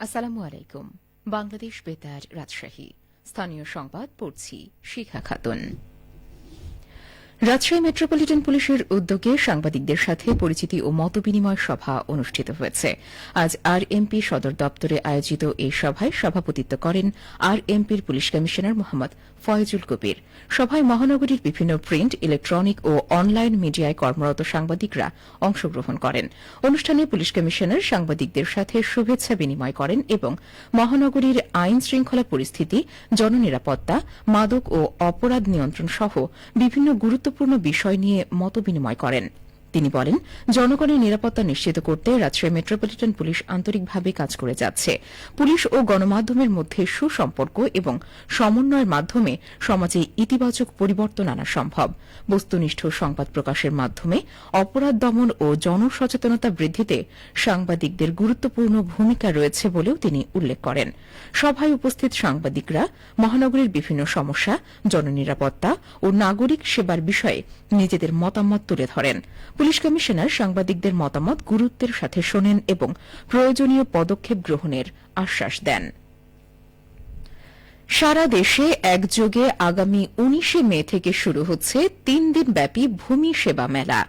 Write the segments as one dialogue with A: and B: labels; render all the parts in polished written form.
A: আসসালামু আলাইকুম। বাংলাদেশ বেতার, রাজশাহী। স্থানীয় সংবাদ পড়ছি শিখা খাতুন। রাজশাহী মেট্রোপলিটন পুলিশের উদ্যোগে সাংবাদিকদের সাথে পরিচিতি ও মতবিনিময় সভা অনুষ্ঠিত হয়েছে। আজ আরএমপি সদর দপ্তরে আয়োজিত এই সভায় সভাপতিত্ব করেন আরএমপির পুলিশ কমিশনার মোহাম্মদ ফয়েজুল কবির। সভায় মহানগরীর বিভিন্ন প্রিন্ট, ইলেকট্রনিক ও অনলাইন মিডিয়ায় কর্মরত সাংবাদিকরা অংশগ্রহণ করেন। অনুষ্ঠানে পুলিশ কমিশনার সাংবাদিকদের সাথে শুভেচ্ছা বিনিময় করেন এবং মহানগরীর আইন শৃঙ্খলা পরিস্থিতি, জননিরাপত্তা, মাদক ও অপরাধ নিয়ন্ত্রণ সহ বিভিন্ন গুরুত্বপূর্ণ বিষয় নিয়ে মতবিনিময় করেন। তিনি বলেন, জনগণের নিরাপত্তা নিশ্চিত করতে রাজশাহী মেট্রোপলিটন পুলিশ আন্তরিকভাবে কাজ করে যাচ্ছে। পুলিশ ও গণমাধ্যমের মধ্যে সুসম্পর্ক এবং সমন্বয়ের মাধ্যমে সমাজে ইতিবাচক পরিবর্তন আনা সম্ভব। বস্তুনিষ্ঠ সংবাদ প্রকাশের মাধ্যমে অপরাধ দমন ও জনসচেতনতা বৃদ্ধিতে সাংবাদিকদের গুরুত্বপূর্ণ ভূমিকা রয়েছে বলেও তিনি উল্লেখ করেন। সভায় উপস্থিত সাংবাদিকরা মহানগরীর বিভিন্ন সমস্যা, জননিরাপত্তা ও নাগরিক সেবার বিষয়ে নিজেদের মতামত তুলে ধরেন। পুলিশ কমিশনার সাংবাদিকদের মতামত গুরুত্বের সাথে শোনেন এবং প্রয়োজনীয় পদক্ষেপ গ্রহণের আশ্বাস দেন। সারা দেশে একযোগে আগামী 19 মে থেকে শুরু হচ্ছে 3 দিনব্যাপী ভূমি সেবা মেলা।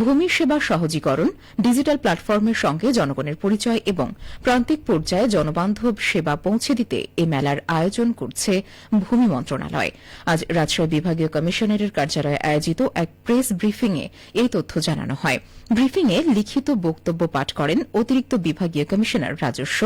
A: ভূমি সেবা সহজীকরণ, ডিজিটাল প্ল্যাটফর্মের সঙ্গে জনগণের পরিচয় এবং প্রান্তিক পর্যায়ে জনবান্ধব সেবা পৌঁছে দিতে এ মেলার আয়োজন করছে ভূমি মন্ত্রণালয়। আজ রাজশাহী বিভাগীয় কমিশনারের কার্যালয়ে আয়োজিত এক প্রেস ব্রিফিংয়ে এই তথ্য জানানো হয়। ব্রিফিংয়ে লিখিত বক্তব্য পাঠ করেন অতিরিক্ত বিভাগীয় কমিশনার রাজস্ব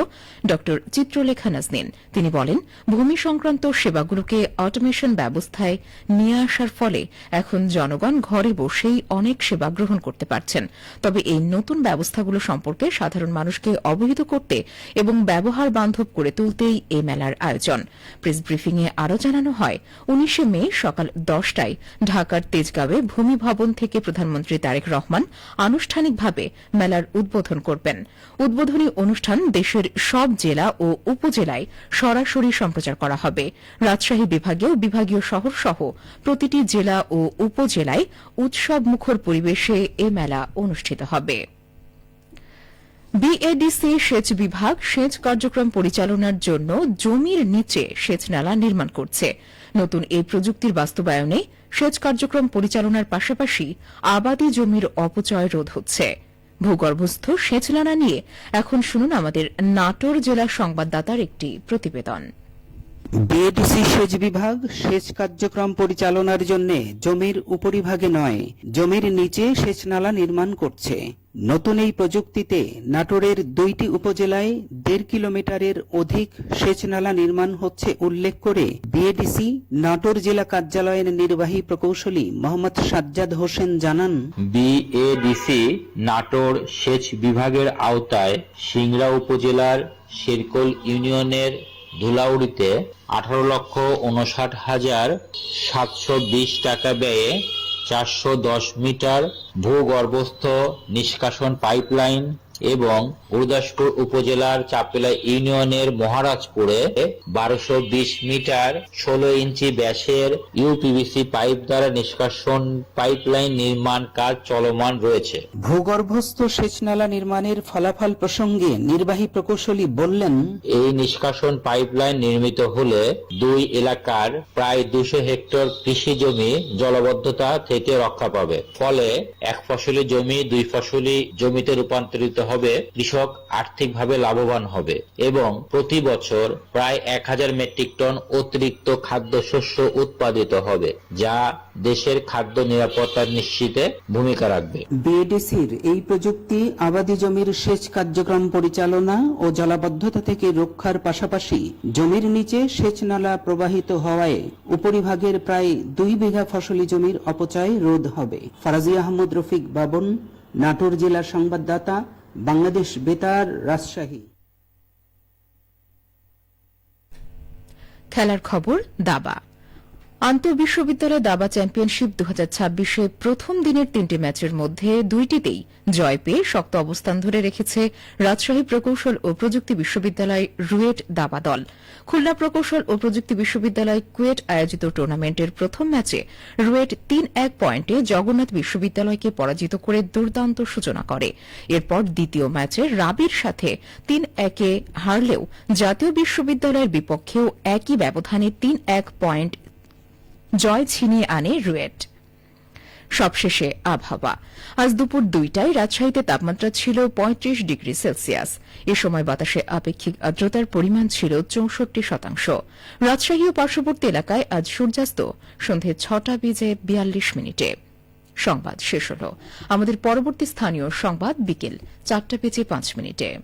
A: ড চিত্রলেখা নাজনীন। তিনি বলেন, ভূমি সংক্রান্ত সেবাগুলোকে অটোমেশন ব্যবস্থায় নিয়ে আসার ফলে এখন জনগণ ঘরে বসেই অনেক সেবা গ্রহণ করতে পারছেন। তবে এই নতুন ব্যবস্থাগুলো সম্পর্কে সাধারণ মানুষকে অবহিত করতে এবং ব্যবহার বান্ধব করে তুলতেই এই মেলার আয়োজন। প্রেস ব্রিফিংয়ে আরও জানানো হয়, 19 মে সকাল 10টায় ঢাকার তেজগাঁওয়ে ভূমি ভবন থেকে প্রধানমন্ত্রী তারেক রহমান আনুষ্ঠানিকভাবে মেলার উদ্বোধন করবেন। উদ্বোধনী অনুষ্ঠান দেশের সব জেলা ও উপজেলায় সরাসরি সম্প্রচার করা হবে। রাজশাহী বিভাগেও বিভাগীয় শহর সহ প্রতিটি জেলা ও উপজেলায় উৎসব মুখর পরিবেশে এ মেলা অনুষ্ঠিত হবে। বিএডিসি সেচ বিভাগ সেচ কার্যক্রম পরিচালনার জন্য জমির নিচে সেচ নালা নির্মাণ করছে। নতুন এই প্রযুক্তির বাস্তবায়নে সেচ কার্যক্রম পরিচালনার পাশাপাশি আবাদি জমির অপচয় রোধ হচ্ছে। ভূগর্ভস্থ সেচ নালা নিয়ে এখন শুনুন আমাদের নাটোর জেলা সংবাদদাতার একটি প্রতিবেদন।
B: বিএডিসি সেচ বিভাগ সেচ কার্যক্রম পরিচালনার জন্য জমির উপরিভাগে নয়, জমির নিচে সেচ নালা নির্মাণ করছে। নতুন এই প্রযুক্তিতে নাটোরের 2টি উপজেলায় 1.5 কিলোমিটারের অধিক সেচ নালা নির্মাণ হচ্ছে উল্লেখ করে বিএডিসি নাটোর জেলা কার্যালয়ের নির্বাহী প্রকৌশলী মোহাম্মদ সাজ্জাদ হোসেন জানান,
C: বিএডিসি নাটোর সেচ বিভাগের আওতায় সিংড়া উপজেলার শেরকোল ইউনিয়নের ধুলাউড়িতে 18,59,720 টাকা ব্যয়ে 410 মিটার ভূগর্ভস্থ নিষ্কাশন পাইপলাইন এবং গুরুদাসপুর উপজেলার চাপেলা ইউনিয়নের মহারাজপুরে 1220 মিটার 16 ইঞ্চি ব্যাসের ইউপিভিসি পাইপ দ্বারা নিষ্কাশন পাইপলাইন নির্মাণ কাজ চলমান রয়েছে।
B: ভূগর্ভস্থ সেচ নালা নির্মাণের ফলাফল প্রসঙ্গে নির্বাহী প্রকৌশলী বললেন,
C: এই নিষ্কাশন পাইপলাইন নির্মিত হলে 2 এলাকার প্রায় 200 হেক্টর কৃষি জমি জলাবদ্ধতা থেকে রক্ষা পাবে। ফলে এক ফসলি জমি 2 ফসলি জমিতে রূপান্তরিত হবে, কৃষক আর্থিকভাবে লাভবান হবে এবং প্রতি বছর প্রায় 1000 মেট্রিক টন অতিরিক্ত খাদ্যশস্য উৎপাদিত হবে, যা দেশের খাদ্য নিরাপত্তা নিশ্চিতে ভূমিকা রাখবে।
B: বিএডিসির এই প্রযুক্তি আবাদি জমির সেচ কার্যক্রম পরিচালনা ও জলাবদ্ধতা থেকে রক্ষার পাশাপাশি জমির নিচে সেচ নালা প্রবাহিত হওয়ায় উপরিভাগের প্রায় 2 বিঘা ফসলি জমির অপচয় রোধ হবে। ফারাজি আহমদ রফিক বাবন, নাটোর জেলার সংবাদদাতা, বাংলাদেশ বেতার, রাজশাহী।
A: খেলার খবর দাবা। আন্তঃবিশ্ববিদ্যালয় দাবা চ্যাম্পিয়নশিপ 2026-এ প্রথম দিনের 3টি ম্যাচের মধ্যে 2টিতেই জয় পেয়ে শক্ত অবস্থান ধরে রেখেছে রাজশাহী প্রকৌশল ও প্রযুক্তি বিশ্ববিদ্যালয় রুয়েট দাবা দল। খুলনা প্রকৌশল ও প্রযুক্তি বিশ্ববিদ্যালয় কুয়েট আয়োজিত টুর্নামেন্টের প্রথম ম্যাচে রুয়েট 3-1 পয়েন্টে জগন্নাথ বিশ্ববিদ্যালয়কে পরাজিত করে দুর্দান্ত সূচনা করে। এরপর দ্বিতীয় ম্যাচে রাবির সাথে 3-1-এ হারলেও জাতীয় বিশ্ববিদ্যালয়ের বিপক্ষেও একই ব্যবধানে 3-1 পয়েন্ট জয় ছিনিয়ে আনে রুয়েট। সবশেষে আবহাওয়া। আজ দুপুর 2টায় রাজশাহীতে তাপমাত্রা ছিল 35 ডিগ্রি সেলসিয়াস। এ সময় বাতাসে আপেক্ষিক আর্দ্রতার পরিমাণ ছিল 64%। রাজশাহী ও পার্শ্ববর্তী এলাকায় আজ সূর্যাস্ত সন্ধে 6:42 সংবাদ শেষ হল। আমাদের পরবর্তী স্থানীয় সংবাদ বিকেল 4:05।